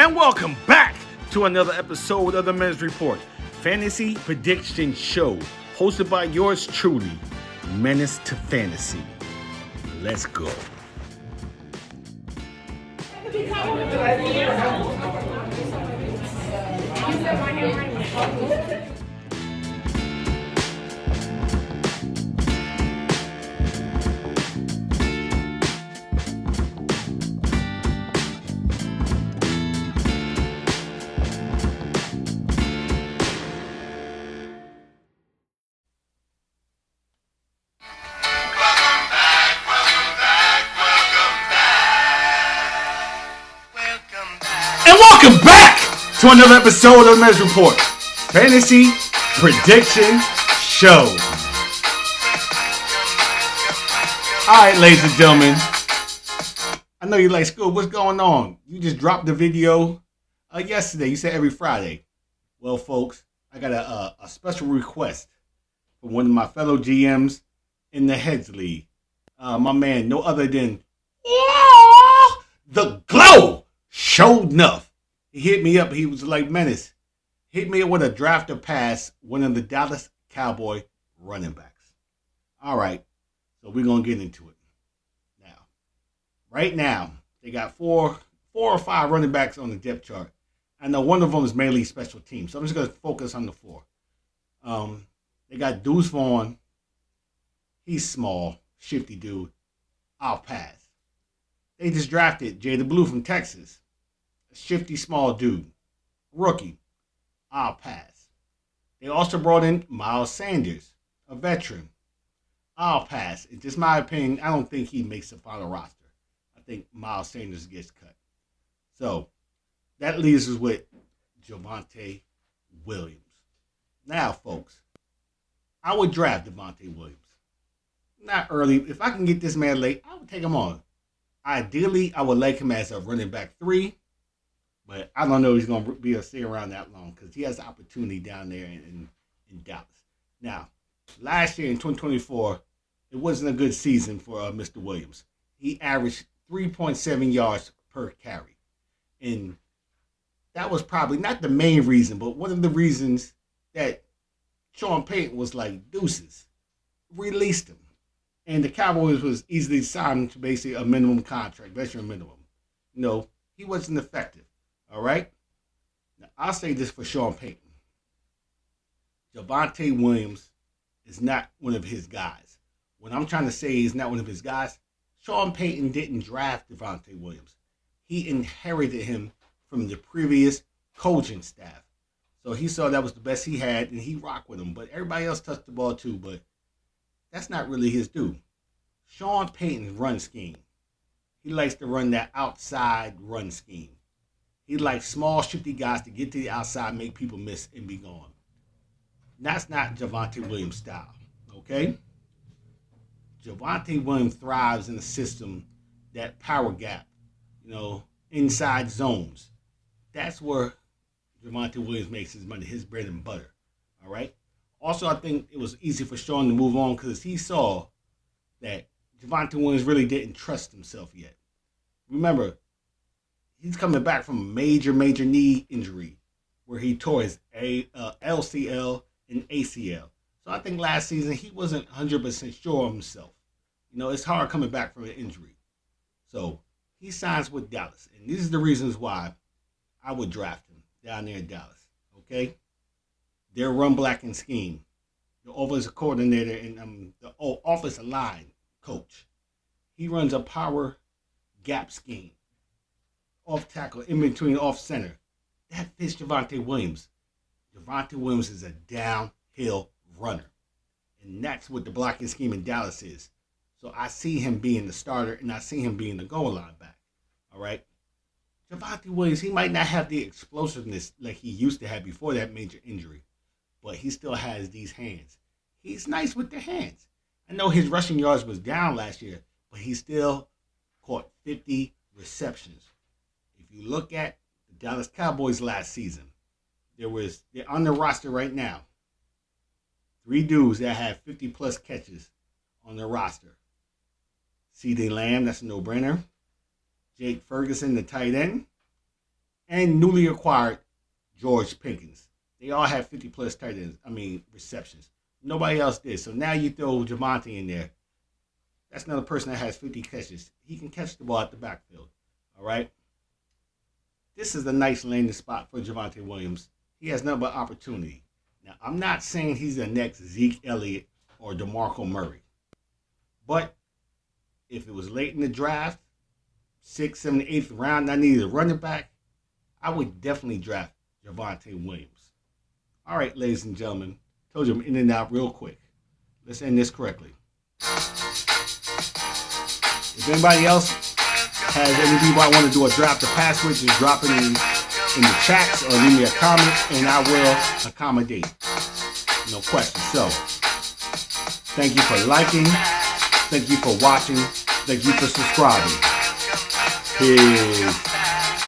And welcome back to another episode of the Menace Report, Fantasy Prediction Show, hosted by yours truly, Menace to Fantasy. Let's go. And welcome back to another episode of the Menace Report, Fantasy Prediction Show. Alright, ladies and gentlemen, I know you like school. What's going on? You just dropped the video yesterday. You said every Friday. Well, folks, I got a special request from one of my fellow GMs in the Heads League. My man, no other than the Glow. Showed enough. He hit me up. He was like, Menace, hit me up with a draft or pass, one of the Dallas Cowboy running backs. All right. So we're going to get into it. Now, right now, they got four or five running backs on the depth chart. I know one of them is mainly special teams. So I'm just going to focus on the four. They got Deuce Vaughn. He's small, shifty dude. I'll pass. They just drafted Jay the Blue from Texas. A shifty small dude. Rookie. I'll pass. They also brought in Miles Sanders, a veteran. I'll pass. It's just my opinion. I don't think he makes the final roster. I think Miles Sanders gets cut. So, that leaves us with Javonte Williams. Now, folks, I would draft Javonte Williams. Not early. If I can get this man late, I would take him on. Ideally, I would like him as a running back 3. But I don't know if he's going to be able to stay around that long because he has the opportunity down there in Dallas. Now, last year in 2024, it wasn't a good season for Mr. Williams. He averaged 3.7 yards per carry. And that was probably not the main reason, but one of the reasons that Sean Payton was like, deuces, released him. And the Cowboys was easily signed to basically a minimum contract, veteran minimum. You know, he wasn't effective. All right? Now, I'll say this for Sean Payton. Javonte Williams is not one of his guys. When I'm trying to say he's not one of his guys, Sean Payton didn't draft Javonte Williams. He inherited him from the previous coaching staff. So he saw that was the best he had, and he rocked with him. But everybody else touched the ball too, but that's not really his due. Sean Payton's run scheme. He likes to run that outside run scheme. He likes small, shifty guys to get to the outside, make people miss, and be gone. That's not Javonte Williams' style, okay? Javonte Williams thrives in a system, that power gap, inside zones. That's where Javonte Williams makes his money, his bread and butter, all right? Also, I think it was easy for Sean to move on because he saw that Javonte Williams really didn't trust himself yet. Remember, he's coming back from a major knee injury where he tore his LCL and ACL. So I think last season he wasn't 100% sure of himself. It's hard coming back from an injury. So he signs with Dallas. And these are the reasons why I would draft him down there in Dallas. Okay? Their run blocking scheme. The offensive coordinator and the offensive line coach. He runs a power gap scheme. Off tackle, in between, off center. That fits Javonte Williams. Javonte Williams is a downhill runner. And that's what the blocking scheme in Dallas is. So I see him being the starter, and I see him being the goal line back. All right? Javonte Williams, he might not have the explosiveness like he used to have before that major injury. But he still has these hands. He's nice with the hands. I know his rushing yards was down last year, but he still caught 50 receptions. If you look at the Dallas Cowboys last season, they're on the roster right now. 3 dudes that have 50-plus catches on their roster. CeeDee Lamb, that's a no-brainer. Jake Ferguson, the tight end. and newly acquired George Pickens. They all had 50-plus receptions. Nobody else did. So now you throw Javonte in there. That's another person that has 50 catches. He can catch the ball at the backfield. All right? This is a nice landing spot for Javonte Williams. He has nothing but opportunity. Now, I'm not saying he's the next Zeke Elliott or DeMarco Murray. But if it was late in the draft, 6th, 7th, 8th round, I needed a running back, I would definitely draft Javonte Williams. All right, ladies and gentlemen. Told you I'm in and out real quick. Let's end this correctly. If anybody else has any people I want to do a draft or pass with, just drop it in the chats or leave me a comment, and I will accommodate. No question. So, thank you for liking. Thank you for watching. Thank you for subscribing. Peace.